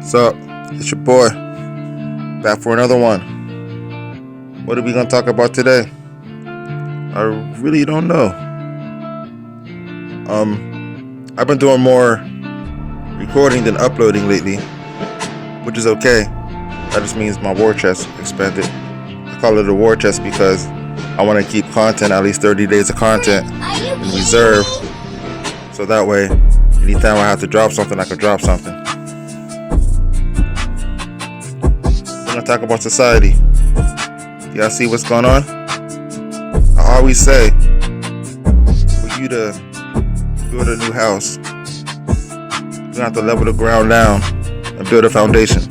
So, it's your boy, back for another one. What are we gonna talk about today? I really don't know. I've been doing more recording than uploading lately, which is okay. That just means my war chest expanded. I call it a war chest because I want to keep content, at least 30 days of content in reserve, so that way, anytime I have to drop something, I can drop something. We're gonna talk about society. Y'all see what's going on? I always say, for you to build a new house, you have to level the ground down and build a foundation.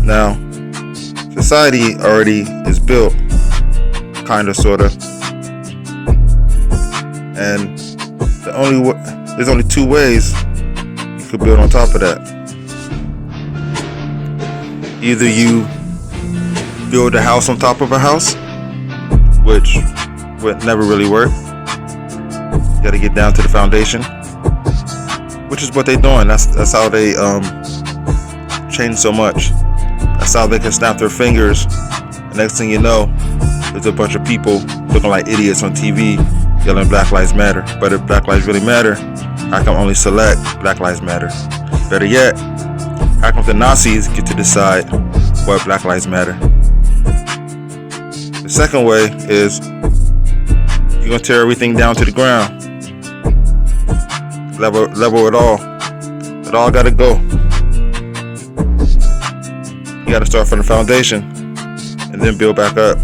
Now, society already is built, kinda, sorta, and there's only two ways you could build on top of that. Either you build a house on top of a house, which would never really work. You gotta get down to the foundation, which is what they're doing. That's how they change so much. That's how they can snap their fingers. The next thing you know, there's a bunch of people looking like idiots on TV yelling Black Lives Matter. But if Black Lives really matter, how come only select Black Lives Matter? Better yet, how come the Nazis get to decide what Black Lives Matter? The second way is you're gonna tear everything down to the ground. Level it all. It all gotta go. You gotta start from the foundation and then build back up.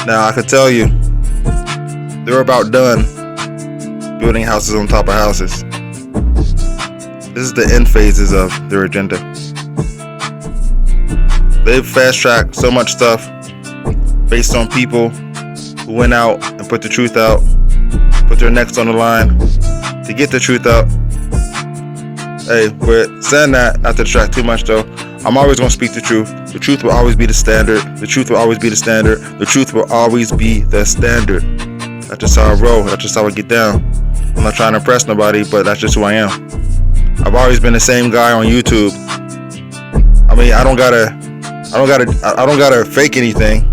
Now I can tell you, they're about done building houses on top of houses. This is the end phases of their agenda. They've fast-tracked so much stuff based on people who went out and put the truth out, put their necks on the line to get the truth out. Hey, we're saying that, not to distract too much though, I'm always going to speak the truth. The truth will always be the standard. The truth will always be the standard. The truth will always be the standard. That's just how I roll. That's just how I get down. I'm not trying to impress nobody, but that's just who I am. I've always been the same guy on YouTube. I mean, I don't gotta fake anything.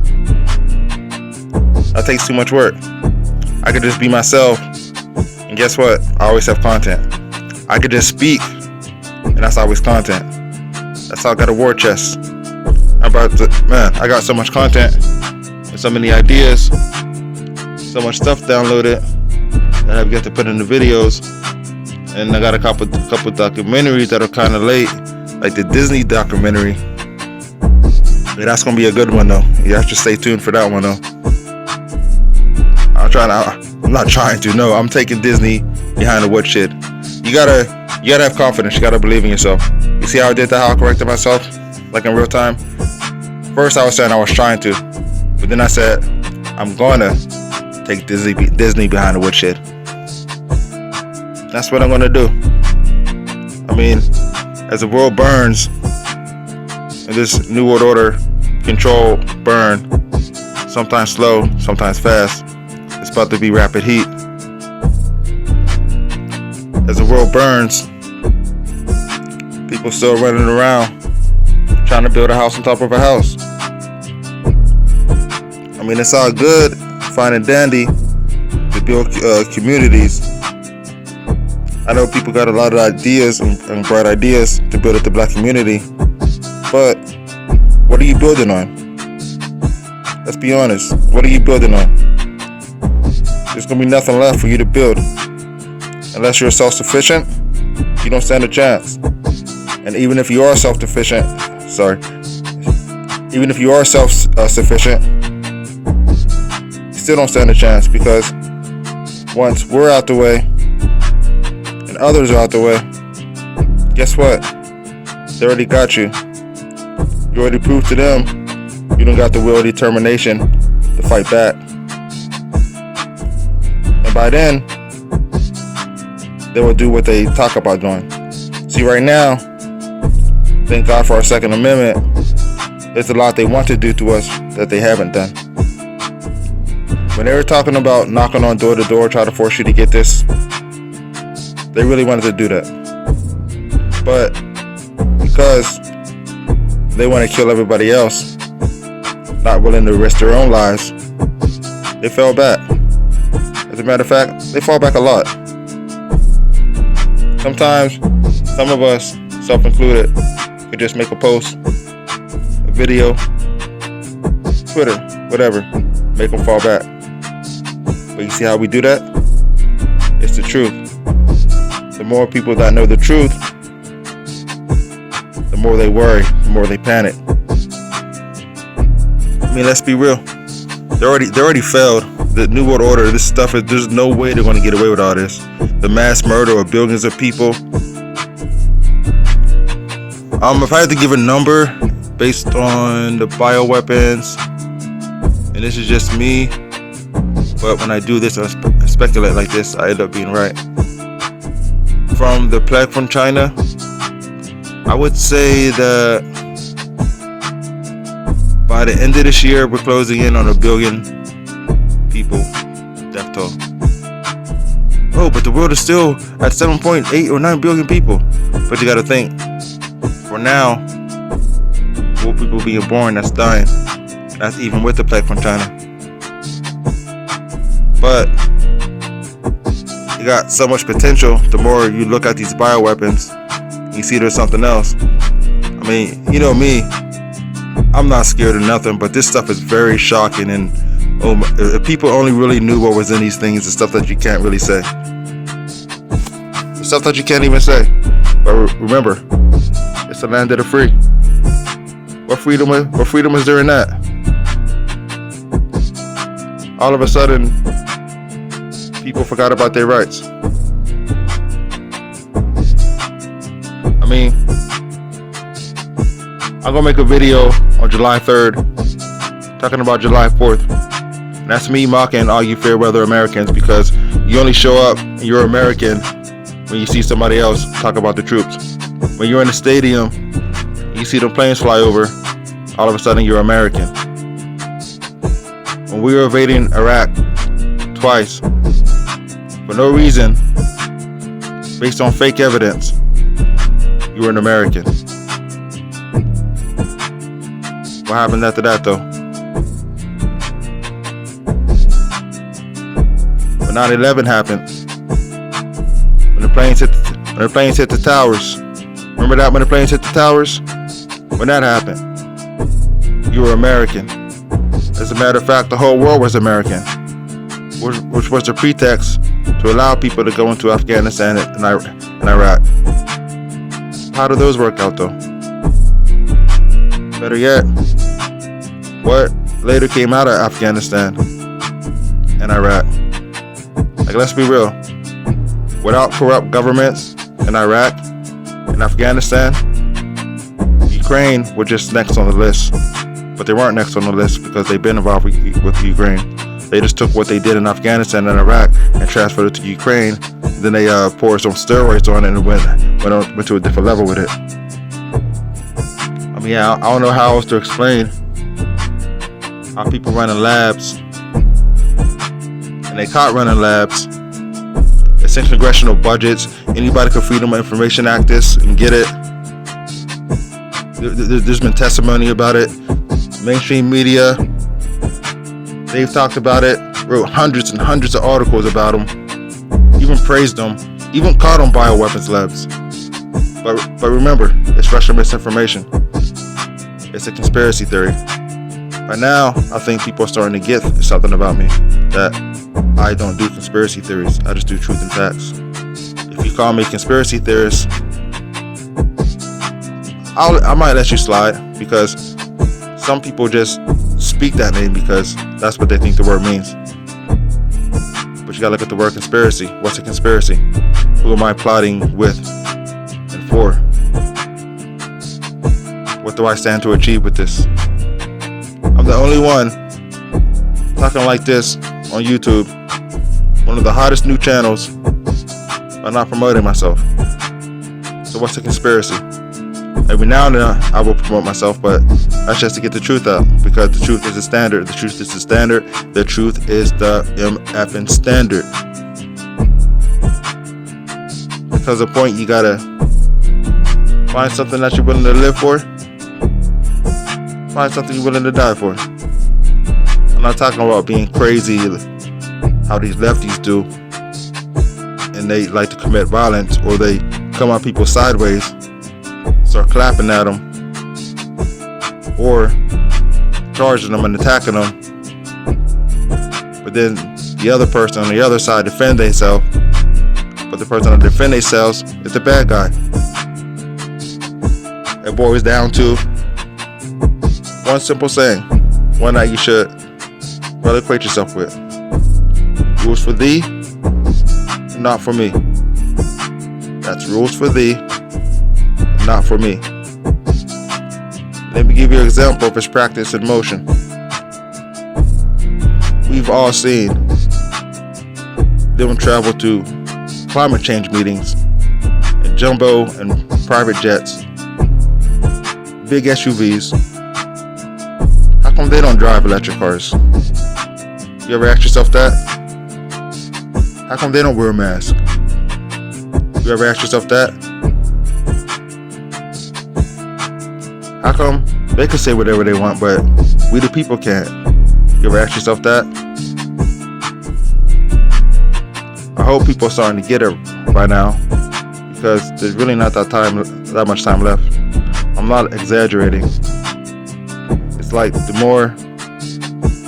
That takes too much work. I could just be myself, and guess what? I always have content. I could just speak, and that's always content. That's how I got a war chest. I got so much content and so many ideas, so much stuff downloaded that I've got to put in the videos. And I got a couple documentaries that are kind of late, like the Disney documentary. Yeah, that's gonna be a good one though. You have to stay tuned for that one though. I'm not trying to. No, I'm taking Disney behind the woodshed. You gotta have confidence. You gotta believe in yourself. You see how I did that? How I corrected myself, like in real time. First, I was saying I was trying to, but then I said I'm gonna take Disney behind the woodshed. That's what I'm gonna do. I mean, as the world burns, and this New World Order control burn, sometimes slow, sometimes fast. It's about to be rapid heat. As the world burns, people still running around trying to build a house on top of a house. I mean, it's all good, fine and dandy to build communities. I know people got a lot of ideas and bright ideas to build up the black community, but what are you building on? Let's be honest. What are you building on? There's gonna be nothing left for you to build. Unless you're self-sufficient, you don't stand a chance. And even if you are self-sufficient, you still don't stand a chance, because once we're out the way and others are out the way, guess what? They already got you. You already proved to them you don't got the will or determination to fight back. And by then, they will do what they talk about doing. See, right now, thank God for our Second Amendment, there's a lot they want to do to us that they haven't done. When they were talking about knocking on door to door, try to force you to get this, they really wanted to do that. But because they want to kill everybody else, not willing to risk their own lives, they fell back. As a matter of fact, they fall back a lot. Sometimes, some of us, self-included, could just make a post, a video, Twitter, whatever, make them fall back. But you see how we do that? It's the truth. The more people that know the truth, the more they worry, the more they panic. I mean, let's be real. They already failed. The New World Order, this stuff, there's no way they're going to get away with all this. The mass murder of billions of people. If I had to give a number based on the bioweapons, and this is just me, but when I do this, I speculate like this, I end up being right. From the plague from China, I would say that by the end of this year, we're closing in on 1 billion people death toll. Oh, but the world is still at 7.8 or 9 billion people. But you gotta think, for now, more people being born that's dying. That's even with the plague from China. But you got so much potential. The more you look at these bioweapons, you see there's something else. I mean, you know me, I'm not scared of nothing, but this stuff is very shocking. And if people only really knew what was in these things, the stuff that you can't really say, the stuff that you can't even say. But remember, it's the land of the free. What freedom is there in that? All of a sudden, people forgot about their rights. I mean, I'm gonna make a video on July 3rd talking about July 4th. And that's me mocking all you fair weather Americans, because you only show up and you're American when you see somebody else talk about the troops. When you're in the stadium, you see the planes fly over, all of a sudden you're American. When we were invading Iraq twice, for no reason, based on fake evidence, you were an American. What happened after that, though? When 9/11 happened, when the planes hit the towers. Remember that, when the planes hit the towers? When that happened, you were American. As a matter of fact, the whole world was American, which was the pretext to allow people to go into Afghanistan and Iraq. How do those work out, though? Better yet, what later came out of Afghanistan and Iraq? Like, let's be real. Without corrupt governments in Iraq and Afghanistan, Ukraine were just next on the list. But they weren't next on the list because they've been involved with Ukraine. They just took what they did in Afghanistan and Iraq and transferred it to Ukraine. Then they poured some steroids on it and went to a different level with it. I mean, I don't know how else to explain how people running labs, and they caught running labs. It's in congressional budgets. Anybody could Freedom of Information Act this and get it. There's been testimony about it. Mainstream media, they've talked about it, wrote hundreds and hundreds of articles about them, even praised them, even called them bioweapons labs. But remember, it's Russian misinformation. It's a conspiracy theory. By now, I think people are starting to get something about me, that I don't do conspiracy theories. I just do truth and facts. If you call me a conspiracy theorist, I might let you slide, because some people just speak that name because that's what they think the word means. But you gotta look at the word conspiracy. What's a conspiracy? Who am I plotting with and for? What do I stand to achieve with this? I'm the only one talking like this on YouTube, one of the hottest new channels, by not promoting myself. So what's a conspiracy? Every now and then I will promote myself, but that's just to get the truth out, because the truth is the standard. The truth is the standard. The truth is the MFing standard. Because the point, you gotta Find something that you're willing to live for. Find something you're willing to die for. I'm not talking about being crazy, how these lefties do, and they like to commit violence, or they come on people sideways, start clapping at them, or charging them and attacking them. But then the other person on the other side defend themselves, but the person that defend themselves is the bad guy. It boils down to one simple saying, one that you should really equate yourself with. Rules for thee, not for me. That's rules for thee, not for me. Let me give you an example of its practice in motion. We've all seen them travel to climate change meetings in jumbo and private jets, big SUVs. How come they don't drive electric cars? You ever ask yourself that? How come they don't wear a mask? You ever ask yourself that? How come they can say whatever they want, but we the people can't? You ever ask yourself that? I hope people are starting to get it by now, because there's really not that much time left. I'm not exaggerating. It's like the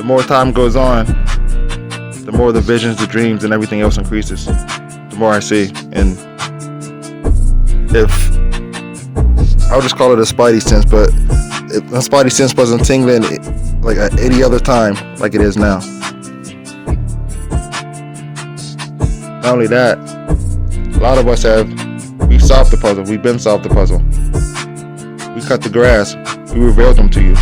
more time goes on, the more the visions, the dreams, and everything else increases. The more I see, and if I'll just call it a spidey sense, but if my spidey sense wasn't tingling like at any other time like it is now. Not only that, a lot of us we've solved the puzzle. We've been solved the puzzle. We cut the grass. We revealed them to you.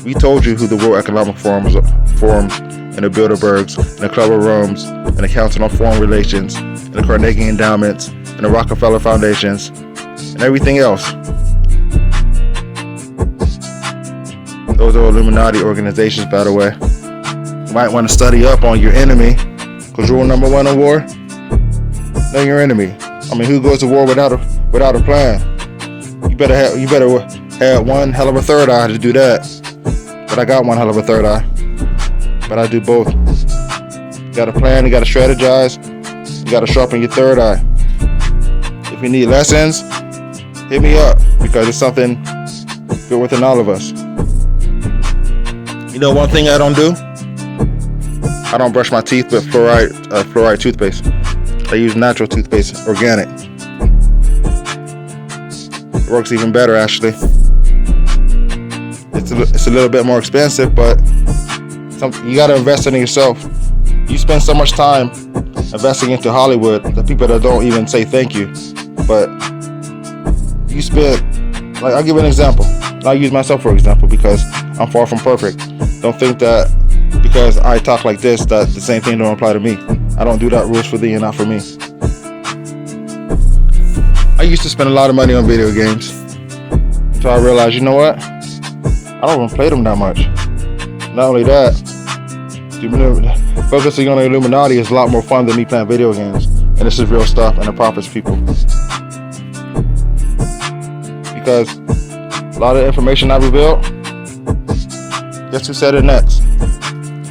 We told you who the World Economic Forums and the Bilderbergs and the Club of Rome's and the Council on Foreign Relations and the Carnegie Endowments and the Rockefeller Foundations and everything else. Those are Illuminati organizations, by the way. You might want to study up on your enemy, because rule number one in war: know your enemy. I mean, who goes to war without a plan? You better have one hell of a third eye to do that. But I got one hell of a third eye. But I do both. You got to plan, you got to strategize, you got to sharpen your third eye. If you need lessons, hit me up, because it's something good within all of us. You know one thing I don't do? I don't brush my teeth with fluoride toothpaste. I use natural toothpaste, organic. It works even better, actually. It's a little bit more expensive, but you gotta invest in yourself. You spend so much time investing into Hollywood, the people that don't even say thank you. But you spend, like, I'll give an example. I'll use myself for example, because I'm far from perfect. Don't think that because I talk like this that the same thing don't apply to me. I don't do that. Rules for thee and not for me. I used to spend a lot of money on video games until I realized, you know what? I don't even play them that much. Not only that, focusing on the Illuminati is a lot more fun than me playing video games. And this is real stuff, and it profits people. Because a lot of information I revealed, guess who said it next?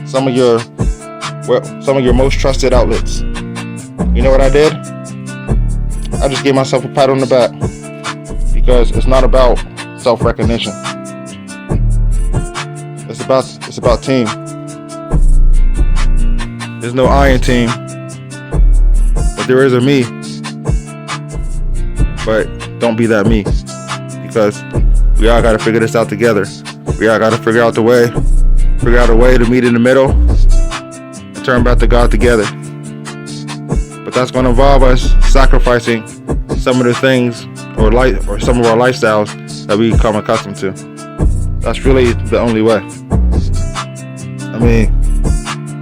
Some of your most trusted outlets. You know what I did? I just gave myself a pat on the back, because it's not about self-recognition. It's about team. There's no I in team, but there is a me. But don't be that me, because we all gotta figure this out together. We all gotta figure out a way to meet in the middle and turn back to God together. But that's gonna involve us sacrificing some of the things or some of our lifestyles that we become accustomed to. That's really the only way. I mean,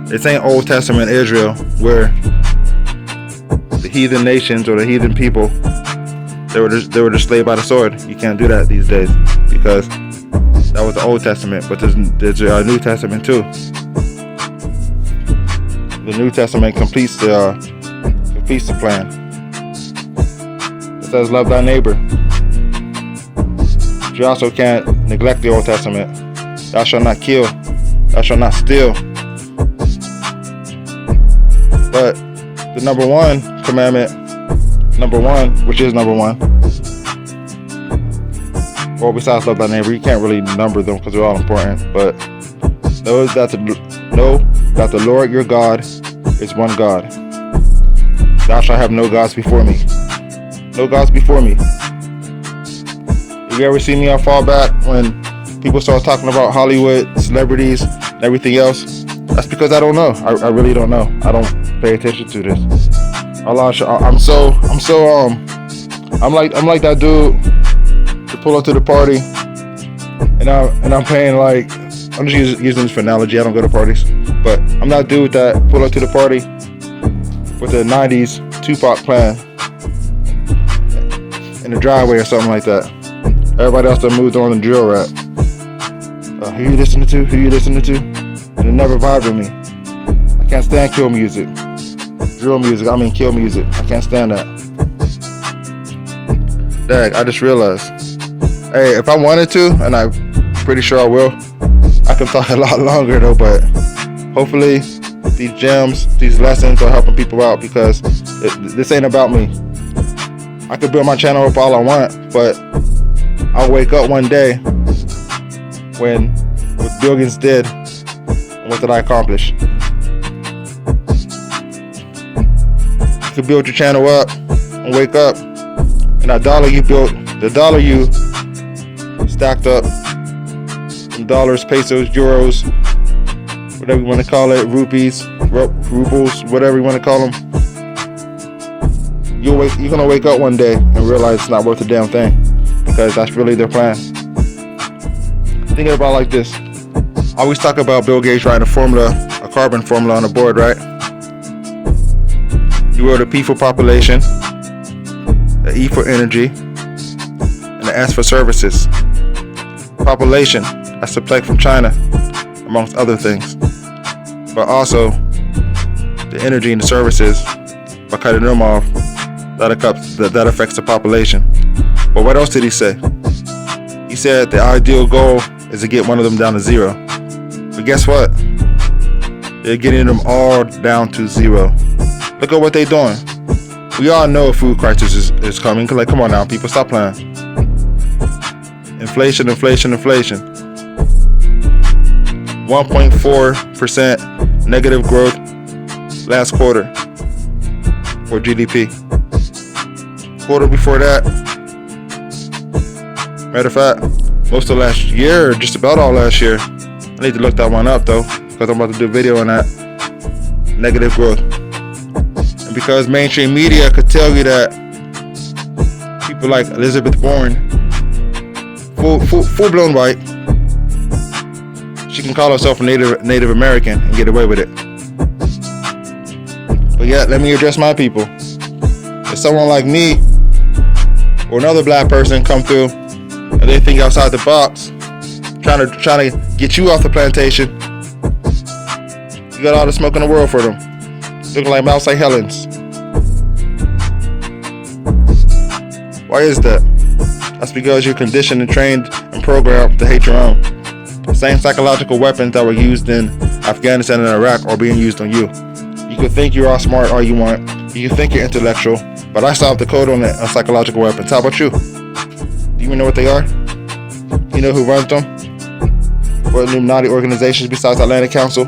this ain't Old Testament Israel where the heathen nations or the heathen people they were just slaved by the sword. You can't do that these days, because that was the Old Testament. But there's a New Testament too. The New Testament completes the plan. It says, "Love thy neighbor you also can't neglect the Old Testament. Thou shalt not kill. Thou shalt not steal. But the number one commandment, which is number one, well, besides love thy neighbor, you can't really number them because they're all important. But know that the Lord your God is one God. Thou shalt have no gods before me. No gods before me. If you ever see me on Fallback when people start talking about Hollywood, celebrities, and everything else, that's because I don't know. I really don't know. I don't pay attention to this. I'm like that dude to pull up to the party, and I'm paying like, I'm just using this for analogy. I don't go to parties, but I'm that dude that pull up to the party with the 90s Tupac playing in the driveway or something like that. Everybody else that moved on the drill rap. Who you listening to? Who you listening to? And it never vibed with me. I can't stand kill music. Kill music. I can't stand that. Dag, I just realized. Hey, if I wanted to, and I'm pretty sure I will, I can talk a lot longer though, but hopefully these gems, these lessons are helping people out, because this ain't about me. I could build my channel up all I want, but I'll wake up one day when what billions did, and what did I accomplish? You could build your channel up and wake up, and that dollar you built, the dollar you stacked up, in dollars, pesos, euros, whatever you want to call it, rupees, rubles, whatever you want to call them, you're gonna wake up one day and realize it's not worth a damn thing, because that's really their plan. Think about it like this. I always talk about Bill Gates writing a carbon formula on a board, right? You wrote a P for population, the E for energy, and the S for services. Population, that's the plague from China, amongst other things. But also, the energy and the services, by cutting them off, that affects the population. But what else did he say? He said the ideal goal is to get one of them down to zero. But guess what? They're getting them all down to zero. Look at what they're doing. We all know a food crisis is coming. Like, come on now, people, stop playing. Inflation. 1.4% negative growth last quarter for GDP. Quarter before that, matter of fact, most of last year, just about all last year. I need to look that one up though, because I'm about to do a video on that. Negative growth. And because mainstream media could tell you that people like Elizabeth Warren, full-blown white, she can call herself a Native American and get away with it. But yeah, let me address my people. If someone like me or another black person come through and they think outside the box, trying to get you off the plantation, you got all the smoke in the world for them. Looking like Mount St. Helens. Why is that? That's because you're conditioned and trained and programmed to hate your own. The same psychological weapons that were used in Afghanistan and Iraq are being used on you. You can think you're all smart all you want. You can think you're intellectual, but I solved the code on psychological weapons. How about you? Do you even know what they are? You know who runs them? What Illuminati organizations besides Atlantic Council?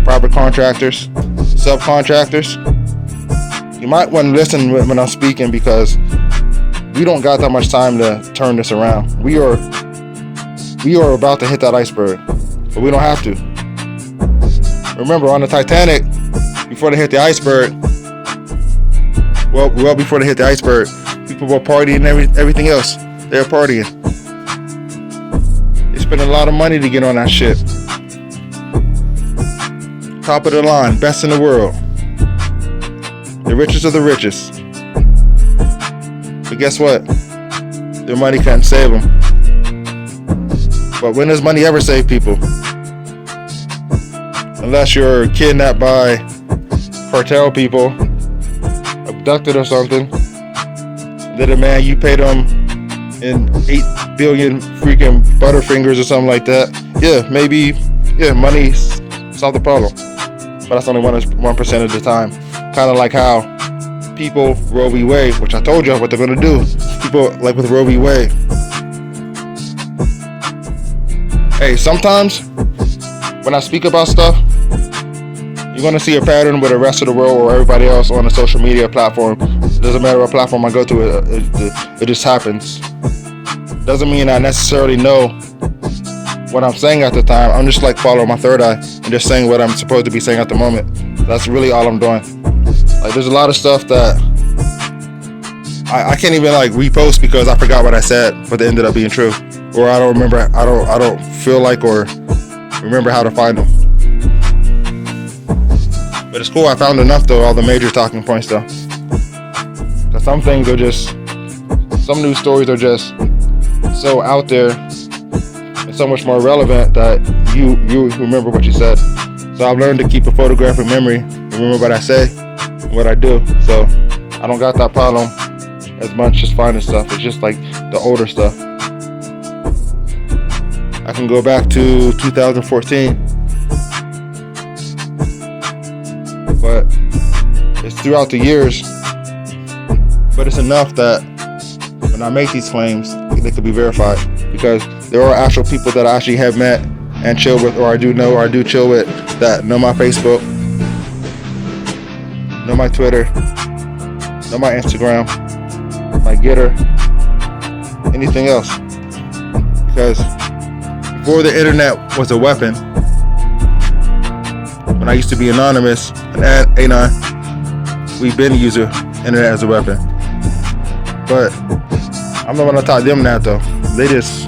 Private contractors? Subcontractors? You might want to listen when I'm speaking, because we don't got that much time to turn this around. We are about to hit that iceberg, but we don't have to. Remember, on the Titanic, before they hit the iceberg, well before they hit the iceberg, people were partying and everything else. They were partying. They spent a lot of money to get on that ship. Top of the line, best in the world. The richest of the richest. But guess what? Their money can't save them. But when does money ever save people? Unless you're kidnapped by cartel people, abducted or something, they demand you pay them and 8 billion freaking Butterfingers or something like that, yeah, maybe, yeah, money solve the problem. But that's only 1% of the time. Kind of like how people Roe v. Wade, which I told you what they're gonna do. People like with Roe v. Wade. Hey, sometimes when I speak about stuff, you're gonna see a pattern with the rest of the world or everybody else on a social media platform. It doesn't matter what platform I go to, it just happens. Doesn't mean I necessarily know what I'm saying at the time. I'm just like following my third eye and just saying what I'm supposed to be saying at the moment. That's really all I'm doing. Like, there's a lot of stuff that I can't even like repost because I forgot what I said, but it ended up being true, or I don't remember. I don't feel like or remember how to find them. But it's cool. I found enough though, all the major talking points though. Cause some things are just, some news stories are just so out there and so much more relevant that you remember what you said. So I've learned to keep a photographic memory, remember what I say, and what I do. So I don't got that problem as much just finding stuff. It's just like the older stuff. I can go back to 2014, but it's throughout the years. But it's enough that when I make these claims, they could be verified, because there are actual people that I actually have met and chill with, or I do know, or I do chill with, that know my Facebook, know my Twitter, know my Instagram, my Getter, anything else. Because before the internet was a weapon, when I used to be anonymous and anon, we've been using internet as a weapon. But I'm the one that taught them that though. They just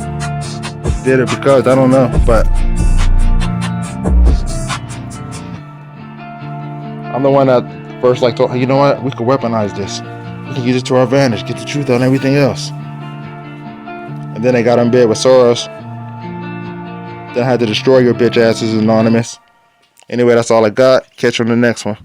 did it because, I don't know, but I'm the one that first like thought, you know what, we could weaponize this. We can use it to our advantage, get the truth out and everything else. And then they got in bed with Soros. Then I had to destroy your bitch asses, Anonymous. Anyway, that's all I got. Catch you on the next one.